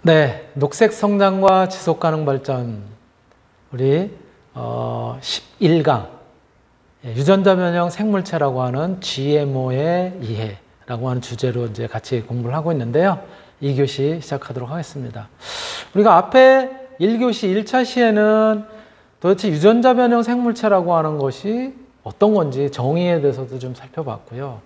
네, 녹색 성장과 지속 가능 발전 우리 11강 유전자 변형 생물체라고 하는 GMO의 이해라고 하는 주제로 이제 같이 공부를 하고 있는데요. 2교시 시작하도록 하겠습니다. 우리가 앞에 1교시 1차 시에는 도대체 유전자 변형 생물체라고 하는 것이 어떤 건지 정의에 대해서도 좀 살펴봤고요.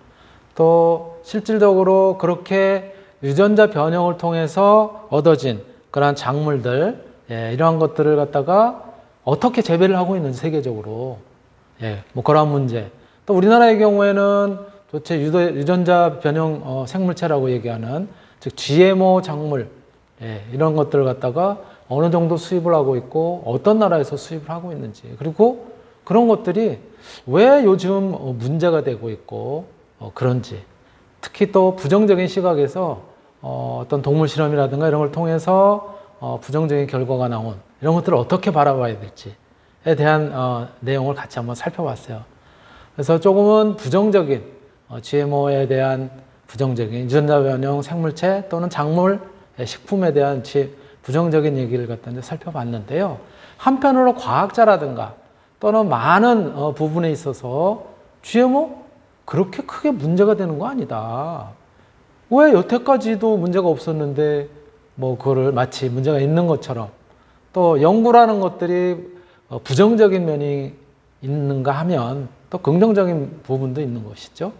또 실질적으로 그렇게 유전자 변형을 통해서 얻어진 그러한 작물들, 이러한 것들을 갖다가 어떻게 재배를 하고 있는지 세계적으로, 뭐 그러한 문제. 또 우리나라의 경우에는 도대체 유전자 변형 생물체라고 얘기하는 즉 GMO 작물, 이런 것들을 갖다가 어느 정도 수입을 하고 있고 어떤 나라에서 수입을 하고 있는지, 그리고 그런 것들이 왜 요즘 문제가 되고 있고 그런지, 특히 또 부정적인 시각에서 어떤 동물 실험이라든가 이런 걸 통해서 부정적인 결과가 나온 이런 것들을 어떻게 바라봐야 될지에 대한 내용을 같이 한번 살펴봤어요. 그래서 조금은 부정적인 GMO에 대한 부정적인 유전자 변형 생물체 또는 작물, 식품에 대한 부정적인 얘기를 갖다 이제 살펴봤는데요. 한편으로 과학자라든가 또는 많은 부분에 있어서 GMO 그렇게 크게 문제가 되는 거 아니다. 왜 여태까지도 문제가 없었는데 뭐 그거를 마치 문제가 있는 것처럼, 또 연구라는 것들이 부정적인 면이 있는가 하면 또 긍정적인 부분도 있는 것이죠.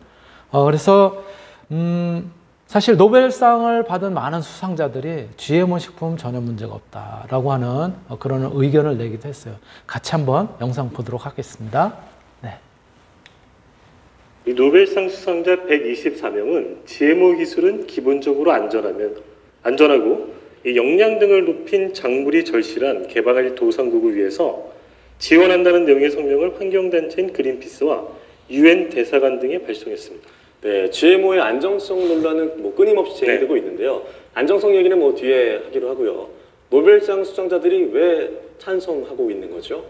그래서 사실 노벨상을 받은 많은 수상자들이 GMO 식품 전혀 문제가 없다라고 하는 그런 의견을 내기도 했어요. 같이 한번 영상 보도록 하겠습니다. 네. 이 노벨상 수상자 124명은 GMO 기술은 기본적으로 안전하고 이 영양 등을 높인 작물이 절실한 개발할 도상국을 위해서 지원한다는 내용의 성명을 환경단체인 그린피스와 UN 대사관 등에 발송했습니다. 네, GMO의 안정성 논란은 뭐 끊임없이 제기되고 있는데요. 안정성 얘기는 뭐 뒤에 하기로 하고요. 노벨상 수상자들이 왜 찬성하고 있는 거죠?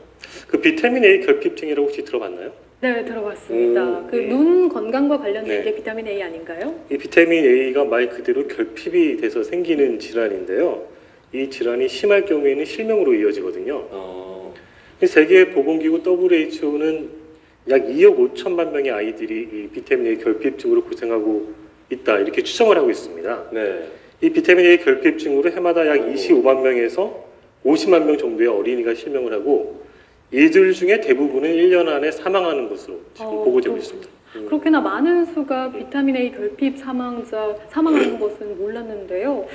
그 비타민 A 결핍증이라고 혹시 들어봤나요? 네, 들어봤습니다. 눈 건강과 관련된 게 비타민 A 아닌가요? 이 비타민 A가 말 그대로 결핍이 돼서 생기는 질환인데요. 이 질환이 심할 경우에는 실명으로 이어지거든요. 세계보건기구 WHO는 약 2억 5천만 명의 아이들이 이 비타민 A 결핍증으로 고생하고 있다, 이렇게 추정을 하고 있습니다. 네. 이 비타민 A 결핍증으로 해마다 약 25만 명에서 50만 명 정도의 어린이가 실명을 하고, 이들 중에 대부분은 1년 안에 사망하는 것으로 지금 보고되고 있습니다. 그렇게나 많은 수가 비타민 A 결핍 사망하는 것은 몰랐는데요.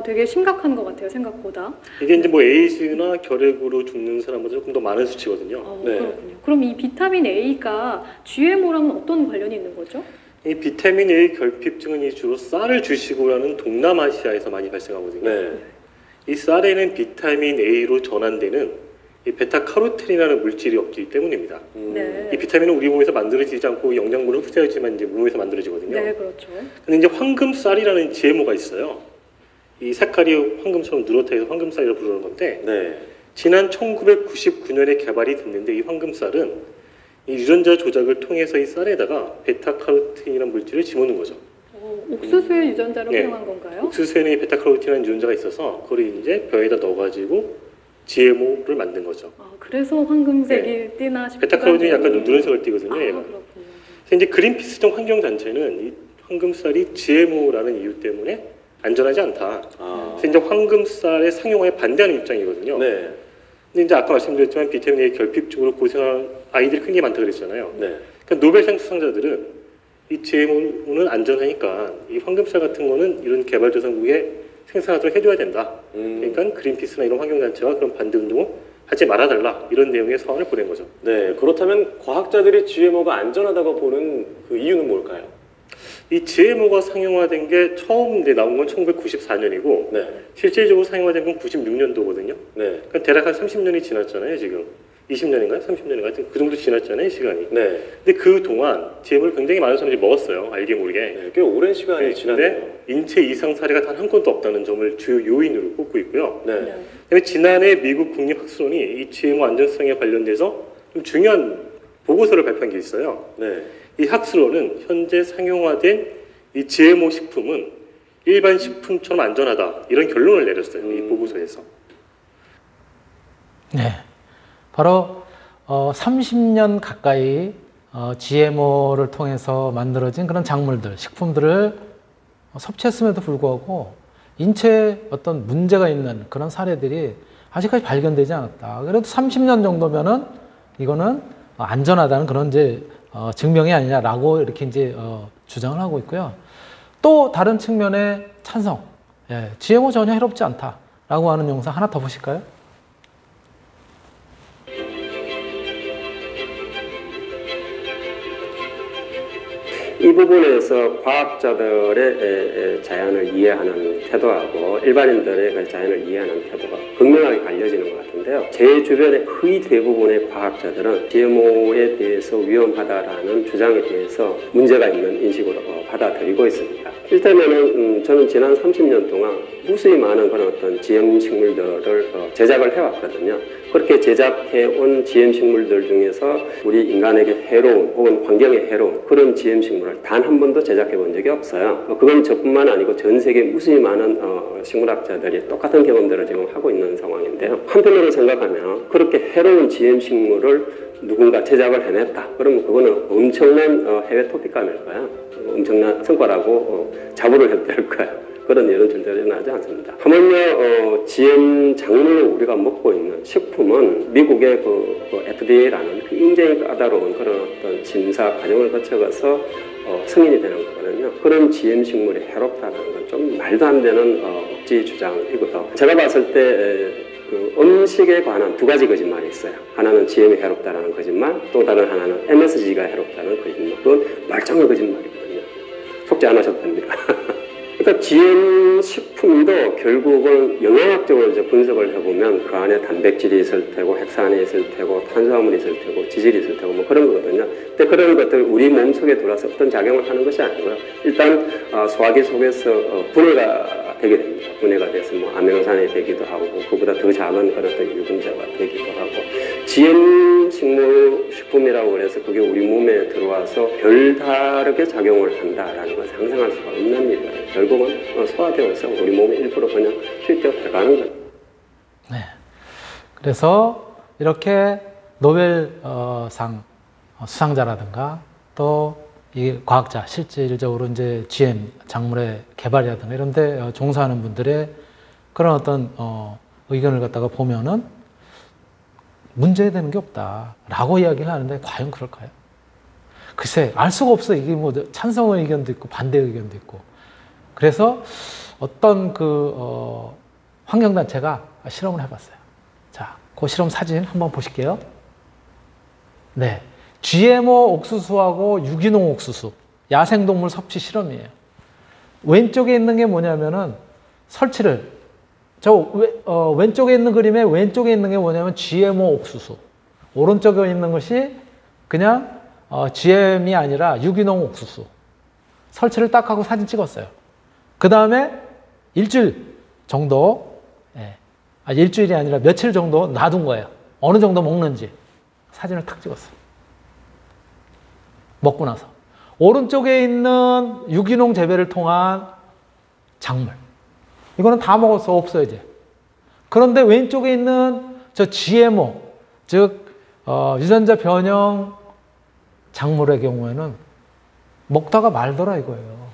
되게 심각한 것 같아요, 생각보다. 이게 이제 뭐 에이즈나 결핵으로 죽는 사람보다 조금 더 많은 수치거든요. 네. 그렇군요. 그럼 이 비타민 A가 GMO랑은 어떤 관련이 있는 거죠? 이 비타민 A 결핍증은 주로 쌀을 주식으로 하는 동남아시아에서 많이 발생하거든요. 네. 이 쌀에는 비타민 A로 전환되는 이 베타카로틴이라는 물질이 없기 때문입니다. 네. 이 비타민은 우리 몸에서 만들어지지 않고 영양분을 흡수하지만 이제 몸에서 만들어지거든요. 네, 그렇죠. 근데 이제 황금쌀이라는 GMO가 있어요. 이 색깔이 황금처럼 누렇다 해서 황금쌀이라고 부르는 건데, 네. 지난 1999년에 개발이 됐는데 이 황금쌀은 이 유전자 조작을 통해서 이 쌀에다가 베타카로틴이라는 물질을 집어넣는 거죠. 옥수수의 유전자를 활용한 건가요? 옥수수에는 이 베타카로틴이라는 유전자가 있어서 그걸 이제 벼에다 넣어가지고 GMO를 만든 거죠. 그래서 황금색이 띠나 싶기도 베타카로틴이 약간 누런색을 띠거든요. 그렇군요. 그래서 이제 그린피스 등 환경단체는 이 황금쌀이 GMO라는 이유 때문에 안전하지 않다. 그래서 이제 황금쌀의 상용화에 반대하는 입장이거든요. 네. 근데 이제 아까 말씀드렸지만 비타민 A 결핍증으로 고생하는 아이들이 굉장히 많다고 그랬잖아요. 네. 그러니까 노벨상 수상자들은 이 GMO는 안전하니까 이 황금쌀 같은 거는 이런 개발도상국에 생산하도록 해줘야 된다. 그러니까 그린피스나 이런 환경단체와 그런 반대 운동을 하지 말아달라, 이런 내용의 서한을 보낸 거죠. 네, 그렇다면 과학자들이 GMO가 안전하다고 보는 그 이유는 뭘까요? 이 GMO가 상용화된 게 처음 나온 건 1994년이고 네. 실질적으로 상용화된 건 96년도거든요. 네. 그러니까 대략 한 30년이 지났잖아요, 지금. 20년인가요? 30년인가요? 하여튼 그 정도 지났잖아요, 시간이. 네. 근데 그 동안 GMO를 굉장히 많은 사람들이 먹었어요, 알게 모르게. 네, 꽤 오랜 시간이 지났네요. 인체 이상 사례가 단 한 건도 없다는 점을 주요 요인으로 꼽고 있고요. 네. 그다음에 지난해 미국 국립학술원이 이 GMO 안전성에 관련돼서 좀 중요한 보고서를 발표한 게 있어요. 네. 이 학술원은 현재 상용화된 이 GMO 식품은 일반 식품처럼 안전하다 이런 결론을 내렸어요. 이 보고서에서. 네, 바로 30년 가까이 GMO를 통해서 만들어진 그런 작물들, 식품들을 섭취했음에도 불구하고 인체에 어떤 문제가 있는 그런 사례들이 아직까지 발견되지 않았다. 그래도 30년 정도면은 이거는 안전하다는 그런 이제 증명이 아니냐라고 이렇게 이제 주장을 하고 있고요. 또 다른 측면에 찬성, GMO 전혀 해롭지 않다라고 하는 영상 하나 더 보실까요? 이 부분에서 과학자들의 자연을 이해하는 태도하고 일반인들의 그 자연을 이해하는 태도가 극명하게 갈려지는 것 같은데요. 제 주변의 거의 대부분의 과학자들은 GMO에 대해서 위험하다라는 주장에 대해서 문제가 있는 인식으로 받아들이고 있습니다. 일테면은 저는 지난 30년 동안 무수히 많은 그런 어떤 GM 식물들을 제작을 해왔거든요. 그렇게 제작해온 GM 식물들 중에서 우리 인간에게 해로운 혹은 환경에 해로운 그런 GM 식물을 단 한 번도 제작해 본 적이 없어요. 그건 저뿐만 아니고 전 세계 무수히 많은 식물학자들이 똑같은 경험들을 지금 하고 있는 상황인데요. 한편으로 생각하면 그렇게 해로운 GM 식물을 누군가 제작을 해냈다. 그러면 그거는 엄청난 해외 토픽감일 거야. 엄청난 성과라고 자부를 해도 될 거야. 그런 일은 절대로 일어나지 않습니다. 하물며 GM 작물로 우리가 먹고 있는 식품은 미국의 그 FDA라는 굉장히 까다로운 그런 어떤 심사 과정을 거쳐가서 승인이 되는 거거든요. 그런 GM 식물이 해롭다는 건 좀 말도 안 되는 억지 주장이고요. 제가 봤을 때 그 음식에 관한 두 가지 거짓말이 있어요. 하나는 GM이 해롭다는 거짓말, 또 다른 하나는 MSG가 해롭다는 거짓말. 그건 말짱한 거짓말이거든요. 속지 않으셔도 됩니다. 그러니까 GM 식품도 결국은 영양학적으로 이제 분석을 해보면 그 안에 단백질이 있을 테고 핵산이 있을 테고 탄수화물이 있을 테고 지질이 있을 테고 뭐 그런 거거든요. 근데 그런 것들 우리 몸속에 들어와서 어떤 작용을 하는 것이 아니고요. 일단 소화기 속에서 분해가 되게 됩니다. 분해가 돼서 뭐 아미노산이 되기도 하고 그보다 더 작은 그런 어떤 유분자가 되기도 하고 GM 식품이라고 해서 그게 우리 몸에 들어와서 별다르게 작용을 한다라는 건 상상할 수가 없는 일이에요. 결국은 소화되어서 우리 몸의 일부러 그냥 투입되어 들어가는 거예요. 네. 그래서 이렇게 노벨상 수상자라든가 또 이 과학자 실질적으로 이제 GM 작물의 개발이라든가 이런 데 종사하는 분들의 그런 어떤 의견을 갖다가 보면은 문제되는 게 없다라고 이야기를 하는데 과연 그럴까요? 글쎄 알 수가 없어. 이게 뭐 찬성의 의견도 있고 반대의 의견도 있고. 그래서 어떤 환경단체가 실험을 해봤어요. 자, 그 실험 사진 한번 보실게요. 네. GMO 옥수수하고 유기농 옥수수, 야생동물 섭취 실험이에요. 왼쪽에 있는 게 뭐냐면은 설치를, 왼쪽에 있는 그림에 왼쪽에 있는 게 뭐냐면 GMO 옥수수. 오른쪽에 있는 것이 그냥 GM이 아니라 유기농 옥수수. 설치를 딱 하고 사진 찍었어요. 그 다음에 일주일 정도, 일주일이 아니라 며칠 정도 놔둔 거예요. 어느 정도 먹는지. 사진을 탁 찍었어요. 먹고 나서. 오른쪽에 있는 유기농 재배를 통한 작물. 이거는 다 먹었어. 없어, 이제. 그런데 왼쪽에 있는 저 GMO, 즉, 유전자 변형 작물의 경우에는 먹다가 말더라 이거예요.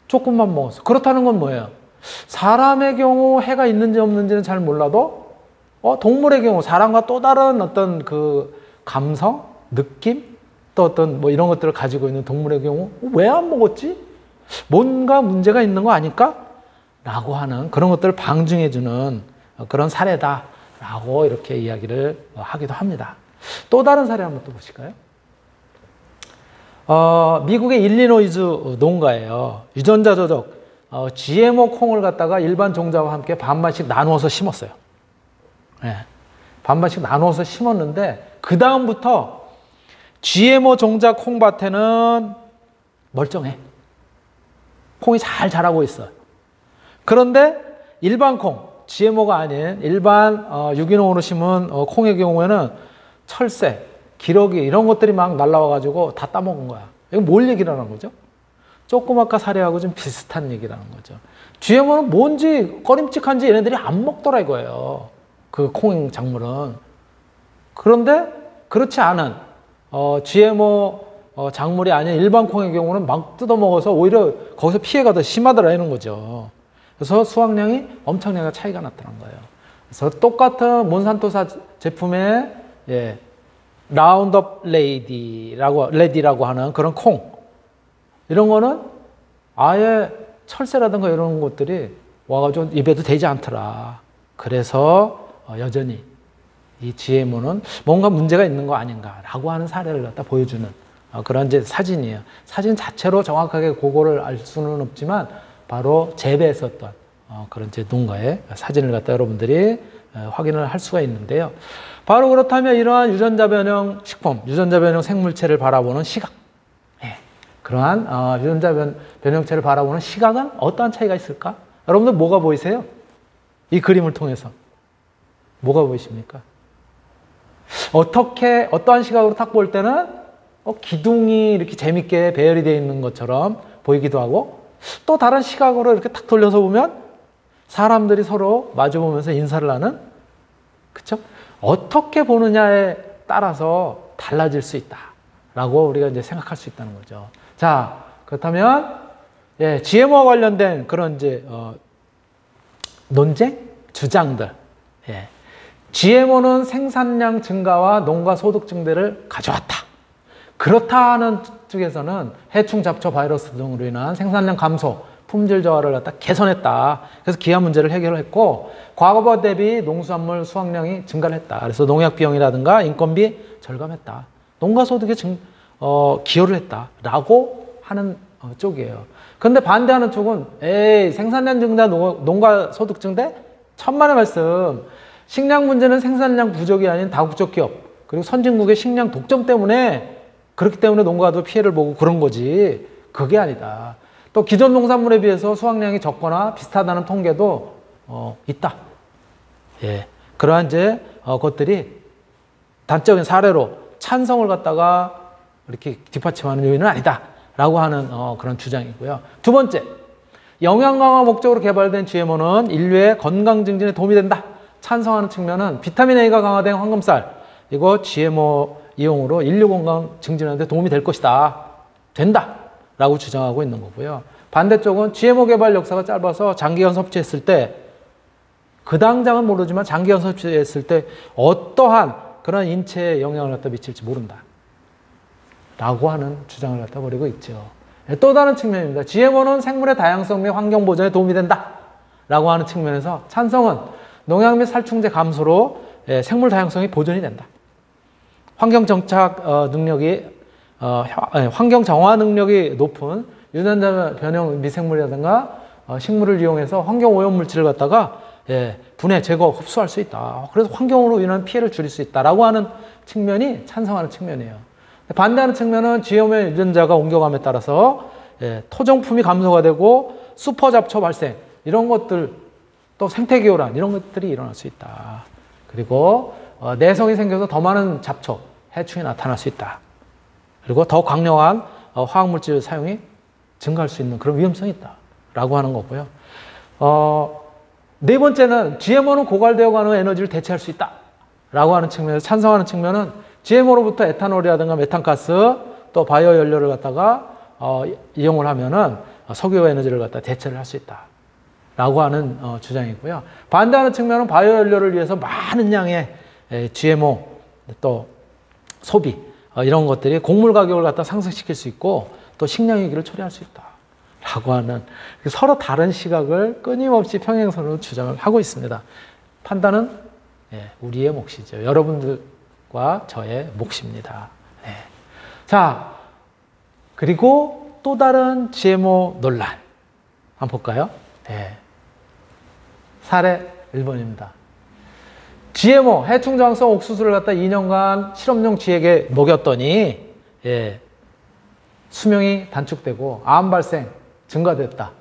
조금만 먹었어. 그렇다는 건 뭐예요? 사람의 경우 해가 있는지 없는지는 잘 몰라도 동물의 경우 사람과 또 다른 어떤 그 감성, 느낌, 또 어떤 뭐 이런 것들을 가지고 있는 동물의 경우 왜 안 먹었지? 뭔가 문제가 있는 거 아닐까? 라고 하는 그런 것들을 방증해주는 그런 사례다라고 이렇게 이야기를 하기도 합니다. 또 다른 사례 한번 또 보실까요? 미국의 일리노이즈 농가예요. 유전자 조작 GMO 콩을 갖다가 일반 종자와 함께 반반씩 나누어서 심었어요. 네. 반반씩 나누어서 심었는데 그 다음부터 GMO 종자 콩밭에는 멀쩡해. 콩이 잘 자라고 있어요. 그런데 일반 콩, GMO가 아닌 일반 유기농으로 심은 콩의 경우에는 철새, 기러기 이런 것들이 막 날라와가지고 다 따먹은 거야. 이거 뭘 얘기를 하는 거죠? 조그맣까 사례하고 좀 비슷한 얘기라는 거죠. GMO는 뭔지 꺼림칙한지 얘네들이 안 먹더라 이거예요. 그 콩 작물은. 그런데 그렇지 않은 GMO 작물이 아닌 일반 콩의 경우는 막 뜯어먹어서 오히려 거기서 피해가 더 심하더라 이런 거죠. 그래서 수확량이 엄청나게 차이가 났다는 거예요. 그래서 똑같은 몬산토사 제품의 라운드업 레디라고 하는 그런 콩 이런 거는 아예 철새라든가 이런 것들이 와가지고 입에도 되지 않더라. 그래서 여전히 이 GMO는 뭔가 문제가 있는 거 아닌가라고 하는 사례를 갖다 보여주는 그런 이제 사진이에요. 사진 자체로 정확하게 그거를 알 수는 없지만 바로 재배했었던 그런 이제 농가의 사진을 갖다 여러분들이 확인을 할 수가 있는데요. 바로 그렇다면 이러한 유전자 변형 식품, 유전자 변형 생물체를 바라보는 시각, 그러한 유전자 변형체를 바라보는 시각은 어떠한 차이가 있을까? 여러분들 뭐가 보이세요? 이 그림을 통해서 뭐가 보이십니까? 어떠한 시각으로 딱 볼 때는 기둥이 이렇게 재밌게 배열이 되어 있는 것처럼 보이기도 하고 또 다른 시각으로 이렇게 딱 돌려서 보면 사람들이 서로 마주보면서 인사를 하는, 그쵸? 어떻게 보느냐에 따라서 달라질 수 있다라고 우리가 이제 생각할 수 있다는 거죠. 자, 그렇다면 GMO와 관련된 그런 이제 논쟁, 주장들. GMO는 생산량 증가와 농가 소득 증대를 가져왔다. 그렇다 하는 쪽에서는 해충, 잡초, 바이러스 등으로 인한 생산량 감소, 품질 저하를 갖다 개선했다. 그래서 기아 문제를 해결했고 과거와 대비 농수산물 수확량이 증가를 했다. 그래서 농약 비용이라든가 인건비 절감했다. 농가 소득에 기여를 했다라고 하는 쪽이에요. 그런데 반대하는 쪽은 생산량 증대, 농가 소득 증대? 천만의 말씀. 식량 문제는 생산량 부족이 아닌 다국적 기업 그리고 선진국의 식량 독점 때문에 그렇기 때문에 농가도 피해를 보고 그런 거지 그게 아니다. 또 기존 농산물에 비해서 수확량이 적거나 비슷하다는 통계도 있다. 그러한 이제 것들이 단적인 사례로 찬성을 갖다가 이렇게 뒷받침하는 요인은 아니다라고 하는 그런 주장이고요. 두 번째, 영양 강화 목적으로 개발된 GMO는 인류의 건강 증진에 도움이 된다. 찬성하는 측면은 비타민 A가 강화된 황금쌀 이거 GMO 이용으로 인류 건강 증진하는 데 도움이 될 것이다. 된다. 라고 주장하고 있는 거고요. 반대쪽은 GMO 개발 역사가 짧아서 장기간 섭취했을 때 그 당장은 모르지만 장기간 섭취했을 때 어떠한 그런 인체에 영향을 갖다 미칠지 모른다. 라고 하는 주장을 갖다 벌이고 있죠. 또 다른 측면입니다. GMO는 생물의 다양성 및 환경 보존에 도움이 된다. 라고 하는 측면에서 찬성은 농약 및 살충제 감소로 생물 다양성이 보존이 된다. 환경 정착 능력이 환경 정화 능력이 높은 유전자 변형 미생물이라든가 식물을 이용해서 환경 오염 물질을 갖다가 분해, 제거, 흡수할 수 있다. 그래서 환경으로 인한 피해를 줄일 수 있다라고 하는 측면이 찬성하는 측면이에요. 반대하는 측면은 GMO 유전자가 옮겨감에 따라서 토종품이 감소가 되고 슈퍼 잡초 발생 이런 것들 또 생태기오란 이런 것들이 일어날 수 있다. 그리고 내성이 생겨서 더 많은 잡초, 해충이 나타날 수 있다. 그리고 더 강력한 화학물질 사용이 증가할 수 있는 그런 위험성이 있다. 라고 하는 거고요. 네 번째는 GMO는 고갈되어 가는 에너지를 대체할 수 있다. 라고 하는 측면에서 찬성하는 측면은 GMO로부터 에탄올이라든가 메탄가스 또 바이오 연료를 갖다가 이용을 하면은 석유 에너지를 갖다 대체를 할 수 있다. 라고 하는 주장이고요. 반대하는 측면은 바이오 연료를 위해서 많은 양의 GMO 또 소비 이런 것들이 곡물 가격을 갖다 상승시킬 수 있고 또 식량 위기를 초래할 수 있다. 라고 하는 서로 다른 시각을 끊임없이 평행선으로 주장을 하고 있습니다. 판단은 우리의 몫이죠. 여러분들과 저의 몫입니다. 자, 그리고 또 다른 GMO 논란 한번 볼까요? 사례 1번입니다. GMO, 해충장성 옥수수를 갖다 2년간 실험용 쥐에게 먹였더니 수명이 단축되고 암 발생 증가됐다.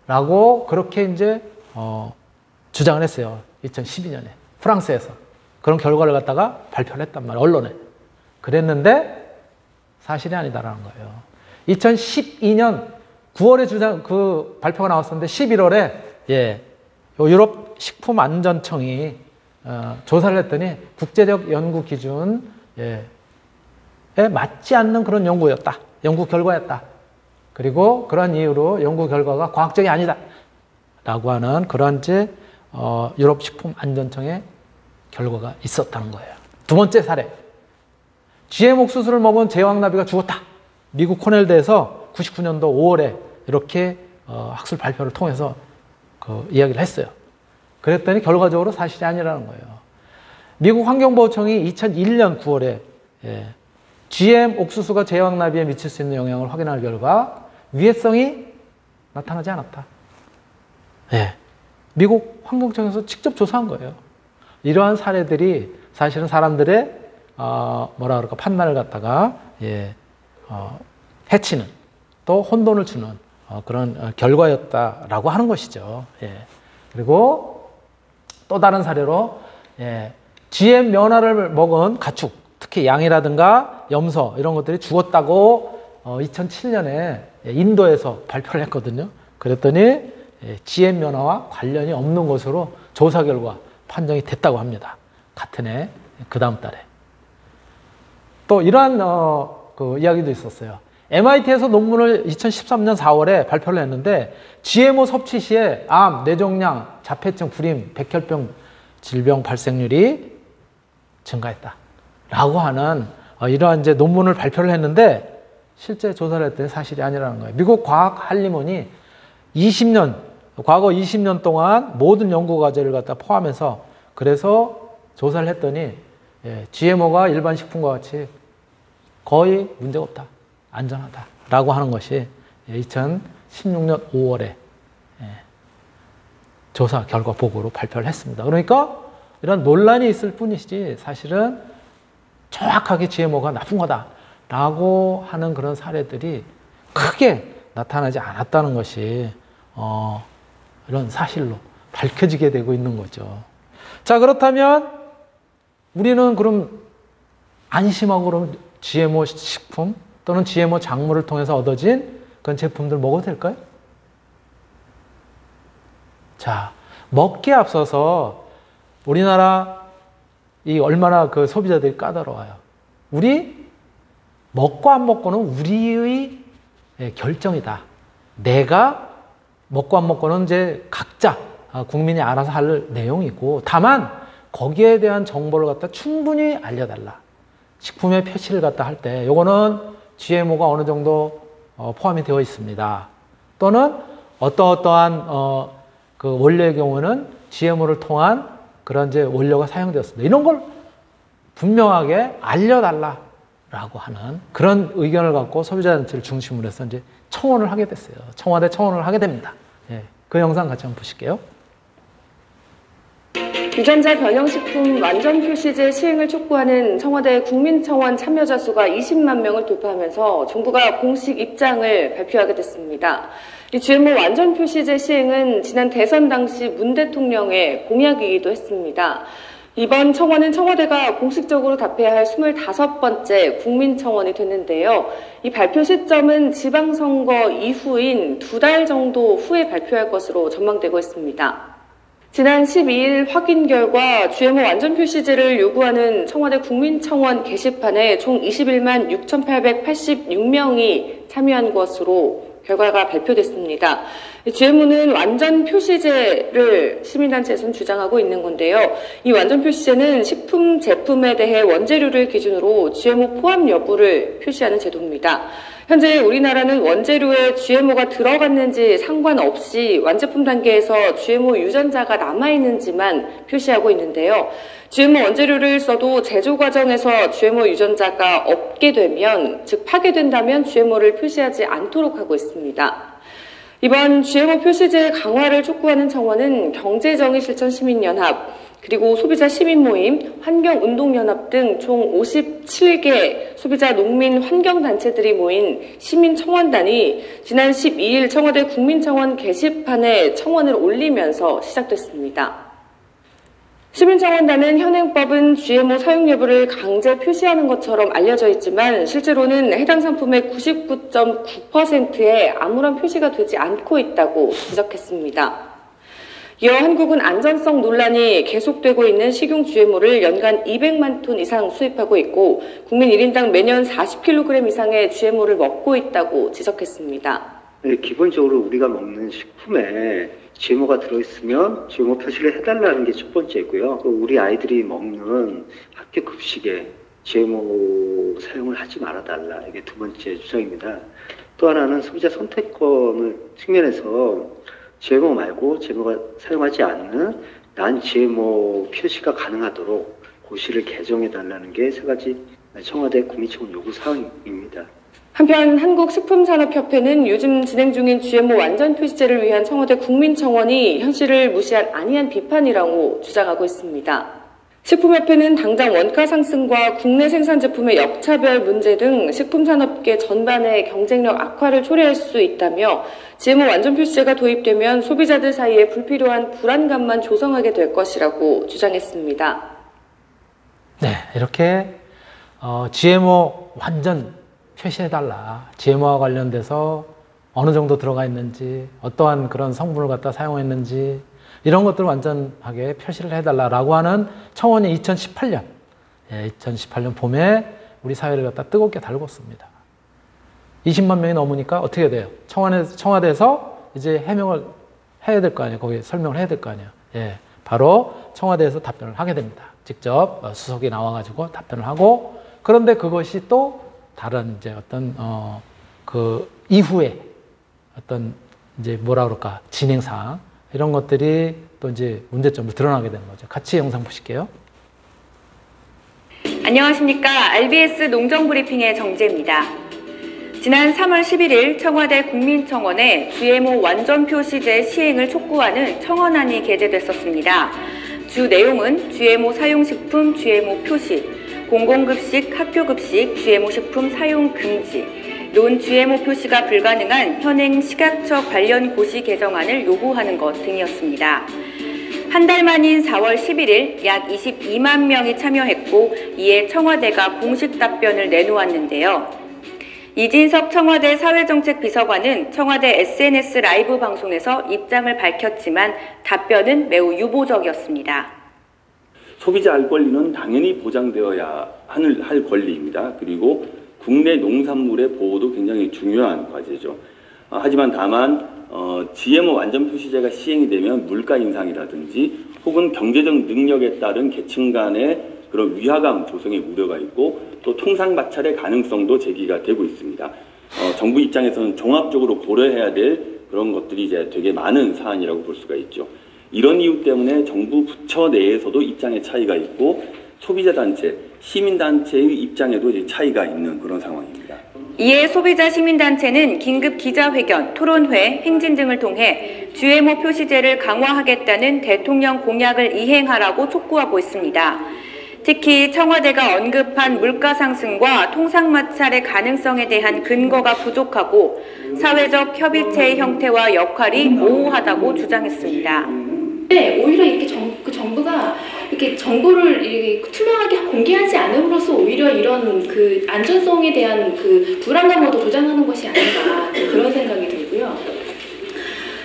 라고 그렇게 이제 주장을 했어요. 2012년에 프랑스에서 그런 결과를 갖다가 발표를 했단 말이에요. 언론에. 그랬는데 사실이 아니다라는 거예요. 2012년 9월에 발표가 나왔었는데 11월에 유럽 식품안전청이 조사를 했더니 국제적 연구 기준에 맞지 않는 그런 연구 결과였다. 그리고 그런 이유로 연구 결과가 과학적이 아니다. 라고 하는 그런 유럽 식품안전청의 결과가 있었다는 거예요. 두 번째 사례. GM 옥수수를 먹은 제왕나비가 죽었다. 미국 코넬대에서 99년도 5월에 이렇게 학술 발표를 통해서 이야기를 했어요. 그랬더니 결과적으로 사실이 아니라는 거예요. 미국 환경보호청이 2001년 9월에 GM 옥수수가 제왕나비에 미칠 수 있는 영향을 확인할 결과 위해성이 나타나지 않았다. 미국 환경청에서 직접 조사한 거예요. 이러한 사례들이 사실은 사람들의 판단을 갖다가 해치는 또 혼돈을 주는 그런 결과였다라고 하는 것이죠. 그리고 또 다른 사례로 GM 면화를 먹은 가축, 특히 양이라든가 염소 이런 것들이 죽었다고 2007년에 인도에서 발표를 했거든요. 그랬더니 GM 면화와 관련이 없는 것으로 조사 결과 판정이 됐다고 합니다. 같은 해, 그 다음 달에. 또 이러한 이야기도 있었어요. MIT에서 논문을 2013년 4월에 발표를 했는데 GMO 섭취 시에 암, 뇌종양, 자폐증, 불임, 백혈병 질병 발생률이 증가했다. 라고 하는 이러한 논문을 발표를 했는데 실제 조사를 했더니 사실이 아니라는 거예요. 미국 과학한림원이 과거 20년 동안 모든 연구 과제를 갖다 포함해서 그래서 조사를 했더니 GMO가 일반 식품과 같이 거의 문제가 없다. 안전하다. 라고 하는 것이 2016년 5월에 조사 결과 보고로 발표를 했습니다. 그러니까 이런 논란이 있을 뿐이지 사실은 정확하게 GMO가 나쁜 거다. 라고 하는 그런 사례들이 크게 나타나지 않았다는 것이 이런 사실로 밝혀지게 되고 있는 거죠. 자, 그렇다면 우리는 그럼 안심하고 그럼 GMO 식품 또는 GMO 작물을 통해서 얻어진 그런 제품들 먹어도 될까요? 자, 먹기에 앞서서 우리나라 얼마나 소비자들이 까다로워요. 우리 먹고 안 먹고는 우리의 결정이다. 내가 먹고 안 먹고는 이제 각자 국민이 알아서 할 내용이고 다만 거기에 대한 정보를 갖다 충분히 알려달라. 식품의 표시를 갖다 할 때 요거는 GMO가 어느 정도 포함이 되어 있습니다. 또는 어떠한 원료의 경우는 GMO를 통한 그런 원료가 사용되었습니다. 이런 걸 분명하게 알려달라라고 하는 그런 의견을 갖고 소비자단체를 중심으로 해서 이제 청원을 하게 됐어요. 청와대 청원을 하게 됩니다. 그 영상 같이 한번 보실게요. 유전자 변형식품 완전 표시제 시행을 촉구하는 청와대 국민청원 참여자 수가 20만 명을 돌파하면서 정부가 공식 입장을 발표하게 됐습니다. 이 GMO 완전 표시제 시행은 지난 대선 당시 문 대통령의 공약이기도 했습니다. 이번 청원은 청와대가 공식적으로 답해야 할 25번째 국민청원이 됐는데요. 이 발표 시점은 지방선거 이후인 2달 정도 후에 발표할 것으로 전망되고 있습니다. 지난 12일 확인 결과 GMO 완전 표시제를 요구하는 청와대 국민청원 게시판에 총 21만 6,886명이 참여한 것으로 결과가 발표됐습니다. GMO는 완전 표시제를 시민단체에서는 주장하고 있는 건데요. 이 완전 표시제는 식품 제품에 대해 원재료를 기준으로 GMO 포함 여부를 표시하는 제도입니다. 현재 우리나라는 원재료에 GMO가 들어갔는지 상관없이 완제품 단계에서 GMO 유전자가 남아있는지만 표시하고 있는데요. GMO 원재료를 써도 제조 과정에서 GMO 유전자가 없게 되면, 즉 파괴된다면 GMO를 표시하지 않도록 하고 있습니다. 이번 GMO 표시제 강화를 촉구하는 청원은 경제정의실천시민연합, 그리고 소비자 시민모임, 환경운동연합 등 총 57개 소비자 농민 환경단체들이 모인 시민청원단이 지난 12일 청와대 국민청원 게시판에 청원을 올리면서 시작됐습니다. 시민청원단은 현행법은 GMO 사용 여부를 강제 표시하는 것처럼 알려져 있지만 실제로는 해당 상품의 99.9%에 아무런 표시가 되지 않고 있다고 지적했습니다. 이어 한국은 안전성 논란이 계속되고 있는 식용 GMO를 연간 200만 톤 이상 수입하고 있고 국민 1인당 매년 40kg 이상의 GMO를 먹고 있다고 지적했습니다. 네, 기본적으로 우리가 먹는 식품에 GMO가 들어있으면 GMO 표시를 해달라는 게 첫 번째고요. 또 우리 아이들이 먹는 학교 급식에 GMO 사용을 하지 말아달라. 이게 두 번째 주장입니다. 또 하나는 소비자 선택권을 측면에서 GMO 말고 GMO가 사용하지 않는 난 GMO 표시가 가능하도록 고시를 개정해달라는 게 세 가지 청와대 국민청원 요구 사항입니다. 한편 한국식품산업협회는 요즘 진행 중인 GMO 완전 표시제를 위한 청와대 국민청원이 현실을 무시한 안이한 비판이라고 주장하고 있습니다. 식품협회는 당장 원가 상승과 국내 생산 제품의 역차별 문제 등 식품산업계 전반의 경쟁력 악화를 초래할 수 있다며 GMO 완전 표시제가 도입되면 소비자들 사이에 불필요한 불안감만 조성하게 될 것이라고 주장했습니다. 네, 이렇게 GMO 완전 표시해달라. GMO와 관련돼서 어느 정도 들어가 있는지, 어떠한 그런 성분을 갖다 사용했는지 이런 것들을 완전하게 표시를 해달라라고 하는 청원이 2018년, 2018년 봄에 우리 사회를 갖다 뜨겁게 달궜습니다. 20만 명이 넘으니까 어떻게 돼요? 청와대에서 이제 해명을 해야 될 거 아니에요. 거기에 설명을 해야 될 거 아니에요. 예, 바로 청와대에서 답변을 하게 됩니다. 직접 수석이 나와가지고 답변을 하고, 그런데 그것이 또 다른 이제 어떤 그 이후에 어떤 이제 뭐라 그럴까 진행사항 이런 것들이 또 이제 문제점으로 드러나게 되는 거죠. 같이 영상 보실게요. 안녕하십니까. RBS 농정브리핑의 정재입니다. 지난 3월 11일 청와대 국민청원에 GMO 완전 표시제 시행을 촉구하는 청원안이 게재됐었습니다. 주 내용은 GMO 사용식품 GMO 표시, 공공급식, 학교급식, GMO 식품 사용 금지, 논 GMO 표시가 불가능한 현행 식약처 관련 고시 개정안을 요구하는 것 등이었습니다. 한 달 만인 4월 11일 약 22만 명이 참여했고 이에 청와대가 공식 답변을 내놓았는데요. 이진석 청와대 사회정책비서관은 청와대 SNS 라이브 방송에서 입장을 밝혔지만 답변은 매우 유보적이었습니다. 소비자 알 권리는 당연히 보장되어야 할 권리입니다. 그리고 국내 농산물의 보호도 굉장히 중요한 과제죠. 하지만 다만 GMO 완전 표시제가 시행이 되면 물가 인상이라든지 혹은 경제적 능력에 따른 계층 간의 그런 위화감 조성의 우려가 있고 또 통상 마찰의 가능성도 제기가 되고 있습니다. 정부 입장에서는 종합적으로 고려해야 될 그런 것들이 이제 되게 많은 사안이라고 볼 수가 있죠. 이런 이유 때문에 정부 부처 내에서도 입장의 차이가 있고 소비자 단체, 시민 단체의 입장에도 이제 차이가 있는 그런 상황입니다. 이에 소비자 시민단체는 긴급 기자회견, 토론회, 행진 등을 통해 GMO 표시제를 강화하겠다는 대통령 공약을 이행하라고 촉구하고 있습니다. 특히 청와대가 언급한 물가 상승과 통상 마찰의 가능성에 대한 근거가 부족하고 사회적 협의체의 형태와 역할이 모호하다고 주장했습니다. 네, 오히려 이렇게 정부가 이렇게 정보를 이렇게 투명하게 공개하지 않음으로써 오히려 이런 그 안전성에 대한 그 불안감을 더 조장하는 것이 아닌가 그런 생각이 들고요.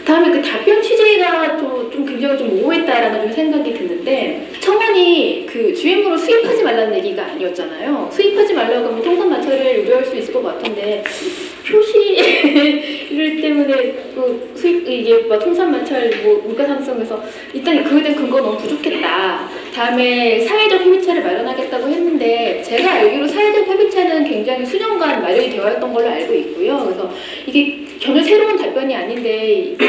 다음에 그 답변 취재가 좀 굉장히 좀 모호했다라는 좀 생각이 드는데 청원이 그 GMO를 수입하지 말라는 얘기가 아니었잖아요. 수입하지 말라고 하면 통상 마찰을 우려할 수 있을 것 같은데 표시를 때문에 그 수입 이게 뭐 통상 마찰 뭐 물가 상승에서 일단 그에 대한 근거가 너무 부족했다. 다음에 사회적 협의체를 마련하겠다고 했는데 제가 알기로 사회적 협의체는 굉장히 수년간 마련이 되어 있던 걸로 알고 있고요. 그래서 이게 전혀 새로운 답변이 아닌데 이게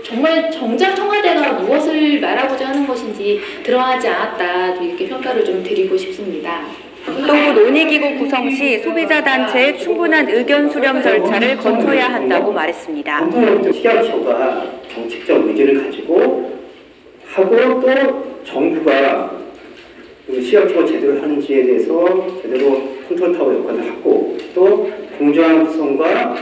정말 정작 청와대가 무엇을 말하고자 하는 것인지 드러나지 않았다 이렇게 평가를 좀 드리고 싶습니다. 또 논의기구 구성 시 소비자단체의 충분한 의견 수렴 절차를 거쳐야 한다고 말했습니다. 식약처가 정책적 의지를 가지고 하고 또 정부가 식약처가 제대로 하는지에 대해서 제대로 컨트롤타워 역할을 하고 또 공정한 구성과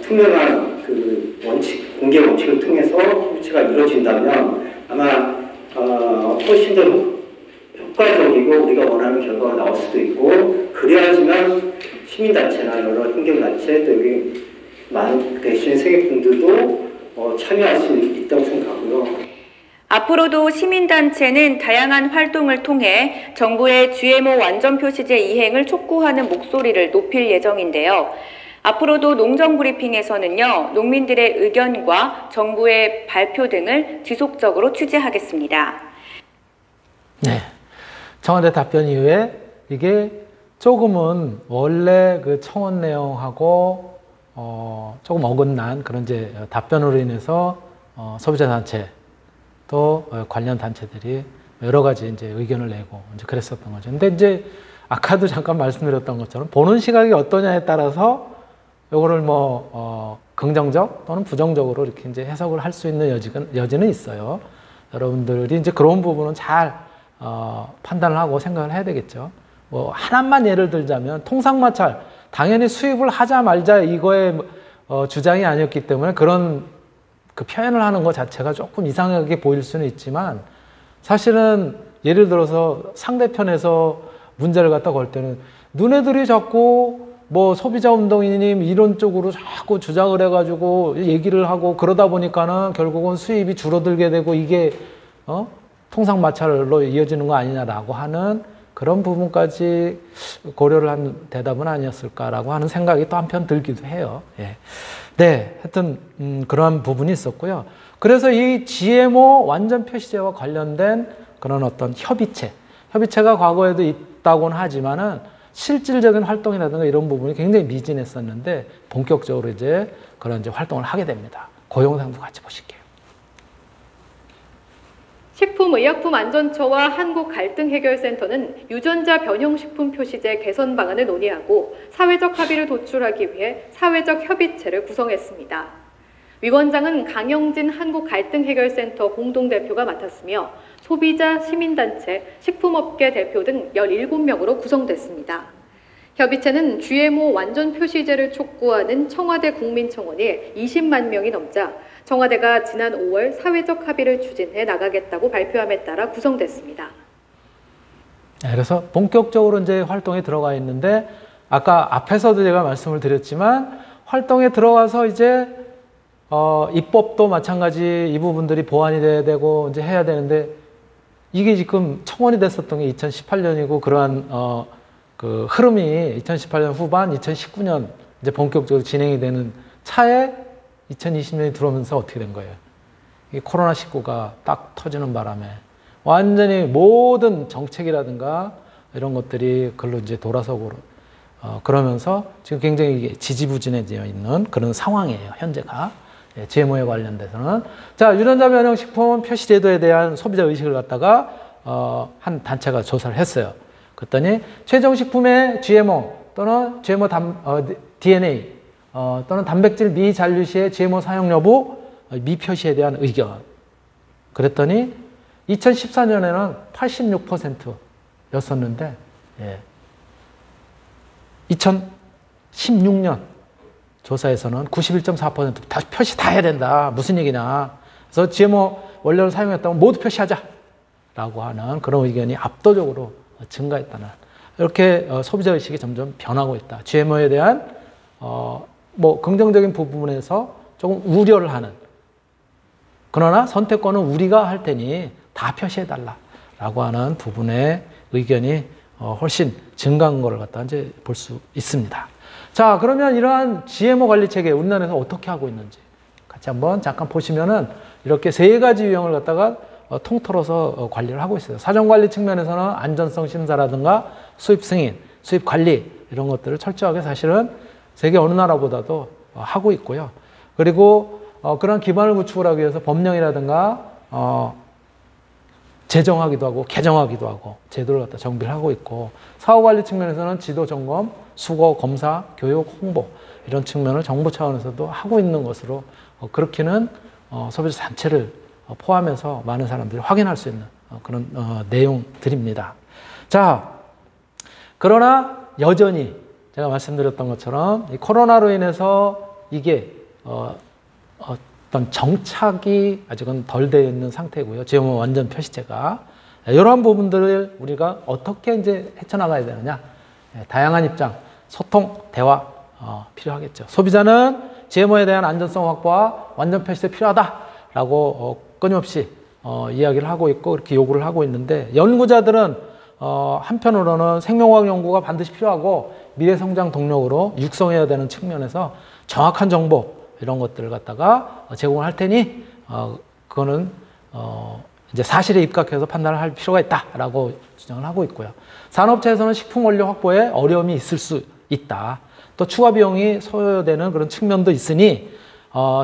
투명한 그 원칙, 공개 원칙을 통해서 협의체가 이루어진다면 아마 훨씬 더 효과적이고 우리가 원하는 결과가 나올 수도 있고 그래야지만 시민단체나 여러 환경단체 또 여기 많은 대신 세계분들도 참여할 수 있다고 생각하고요. 앞으로도 시민단체는 다양한 활동을 통해 정부의 GMO 완전 표시제 이행을 촉구하는 목소리를 높일 예정인데요. 앞으로도 농정브리핑에서는요, 농민들의 의견과 정부의 발표 등을 지속적으로 취재하겠습니다. 네. 청와대 답변 이후에 이게 조금은 원래 그 청원 내용하고 조금 어긋난 그런 이제 답변으로 인해서 소비자 단체 또 관련 단체들이 여러 가지 이제 의견을 내고 이제 그랬었던 거죠. 근데 이제 아까도 잠깐 말씀드렸던 것처럼 보는 시각이 어떠냐에 따라서 요거를 뭐 긍정적 또는 부정적으로 이렇게 이제 해석을 할 수 있는 여지는 있어요. 여러분들이 이제 그런 부분은 잘 판단을 하고 생각을 해야 되겠죠. 뭐 하나만 예를 들자면 통상마찰 당연히 수입을 하자 말자 이거의 주장이 아니었기 때문에 그런 그 표현을 하는 것 자체가 조금 이상하게 보일 수는 있지만 사실은 예를 들어서 상대편에서 문제를 갖다 걸 때는 너네들이 자꾸 뭐 소비자 운동인님 이런 쪽으로 자꾸 주장을 해가지고 얘기를 하고 그러다 보니까는 결국은 수입이 줄어들게 되고 이게 통상 마찰로 이어지는 거 아니냐라고 하는 그런 부분까지 고려를 한 대답은 아니었을까라고 하는 생각이 또 한편 들기도 해요. 예. 네, 하여튼 그러한 부분이 있었고요. 그래서 이 GMO 완전 표시제와 관련된 그런 어떤 협의체가 과거에도 있다고는 하지만은 실질적인 활동이라든가 이런 부분이 굉장히 미진했었는데 본격적으로 이제 그런 이제 활동을 하게 됩니다. 그 영상도 같이 보실게요. 식품의약품안전처와 한국갈등해결센터는 유전자 변형식품 표시제 개선 방안을 논의하고 사회적 합의를 도출하기 위해 사회적 협의체를 구성했습니다. 위원장은 강영진 한국갈등해결센터 공동대표가 맡았으며 소비자, 시민단체, 식품업계 대표 등 17명으로 구성됐습니다. 협의체는 GMO 완전 표시제를 촉구하는 청와대 국민청원이 20만 명이 넘자 청와대가 지난 5월 사회적 합의를 추진해 나가겠다고 발표함에 따라 구성됐습니다. 네, 그래서 본격적으로 이제 활동에 들어가 있는데 아까 앞에서도 제가 말씀을 드렸지만 활동에 들어가서 이제 입법도 마찬가지 이 부분들이 보완이 돼야 되고 이제 해야 되는데 이게 지금 청원이 됐었던 게 2018년이고 그러한 그 흐름이 2018년 후반, 2019년 이제 본격적으로 진행이 되는 차에 2020년이 들어오면서 어떻게 된 거예요? 이 코로나19가 딱 터지는 바람에 완전히 모든 정책이라든가 이런 것들이 글로 이제 돌아서고 그러면서 지금 굉장히 이게 지지부진해져 있는 그런 상황이에요, 현재가. 예, GMO에 관련돼서는. 자, 유전자 변형 식품 표시 제도에 대한 소비자 의식을 갖다가 한 단체가 조사를 했어요. 그랬더니 최종 식품의 GMO 또는 GMO DNA 또는 단백질 미잔류 시의 GMO 사용 여부 미표시에 대한 의견. 그랬더니 2014년에는 86%였었는데 2016년 조사에서는 91.4% 다 표시 다 해야 된다. 무슨 얘기냐. 그래서 GMO 원료를 사용했다면 모두 표시하자. 라고 하는 그런 의견이 압도적으로 증가했다는 이렇게 소비자 의식이 점점 변하고 있다. GMO에 대한 뭐 긍정적인 부분에서 조금 우려를 하는 그러나 선택권은 우리가 할 테니 다 표시해달라 라고 하는 부분의 의견이 훨씬 증가한 것을 갖다 이제 볼 수 있습니다. 자, 그러면 이러한 GMO 관리 체계 우리나라에서 어떻게 하고 있는지 같이 한번 잠깐 보시면은 이렇게 세 가지 유형을 갖다가 통틀어서 관리를 하고 있어요. 사정관리 측면에서는 안전성 심사라든가 수입 승인, 수입 관리 이런 것들을 철저하게 사실은 세계 어느 나라보다도 하고 있고요. 그리고 그런 기반을 구축을 하기 위해서 법령이라든가 제정하기도 하고 개정하기도 하고 제도를 갖다 정비를 하고 있고 사후관리 측면에서는 지도 점검, 수거, 검사, 교육, 홍보 이런 측면을 정부 차원에서도 하고 있는 것으로 그렇게는 소비자 단체를 포함해서 많은 사람들이 확인할 수 있는 그런 내용들입니다. 자, 그러나 여전히 제가 말씀드렸던 것처럼 이 코로나로 인해서 이게 어떤 정착이 아직은 덜 되어 있는 상태고요. GMO 완전 표시제가. 이러한 부분들을 우리가 어떻게 이제 헤쳐나가야 되느냐. 다양한 입장, 소통, 대화 필요하겠죠. 소비자는 GMO에 대한 안전성 확보와 완전 표시제 필요하다라고 끊임없이 이야기를 하고 있고 이렇게 요구를 하고 있는데 연구자들은 한편으로는 생명과학 연구가 반드시 필요하고 미래 성장 동력으로 육성해야 되는 측면에서 정확한 정보 이런 것들을 갖다가 제공을 할 테니 그거는 이제 사실에 입각해서 판단을 할 필요가 있다라고 주장을 하고 있고요. 산업체에서는 식품 원료 확보에 어려움이 있을 수 있다. 또 추가 비용이 소요되는 그런 측면도 있으니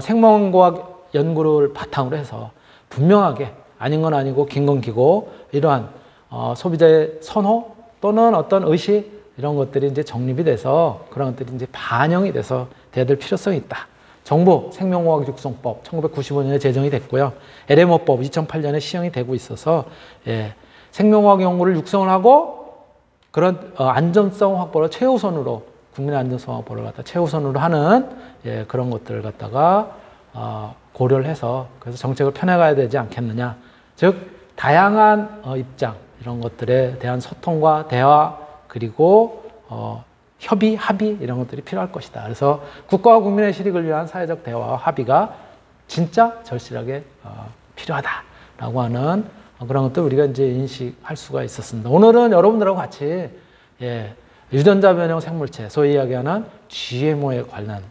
생명과학 연구를 바탕으로 해서 분명하게 아닌 건 아니고 긴 건 기고 이러한 소비자의 선호 또는 어떤 의식 이런 것들이 이제 정립이 돼서 그런 것들이 이제 반영이 돼서 돼야 될 필요성이 있다. 정부 생명과학 육성법 1995년에 제정이 됐고요. LMO법 2008년에 시행이 되고 있어서 생명과학 연구를 육성을 하고 그런 안전성 확보를 최우선으로 국민의 안전성 확보를 갖다 최우선으로 하는 그런 것들을 갖다가 고려를 해서 그래서 정책을 펴나가야 되지 않겠느냐. 즉 다양한 입장 이런 것들에 대한 소통과 대화 그리고 협의, 합의 이런 것들이 필요할 것이다. 그래서 국가와 국민의 실익을 위한 사회적 대화와 합의가 진짜 절실하게 필요하다라고 하는 그런 것들 우리가 이제 인식할 수가 있었습니다. 오늘은 여러분들하고 같이 유전자 변형 생물체, 소위 이야기하는 GMO에 관한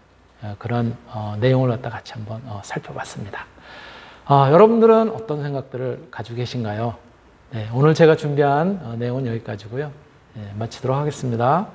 그런 내용을 갖다 같이 한번 살펴봤습니다. 여러분들은 어떤 생각들을 가지고 계신가요? 네, 오늘 제가 준비한 내용은 여기까지고요. 마치도록 하겠습니다.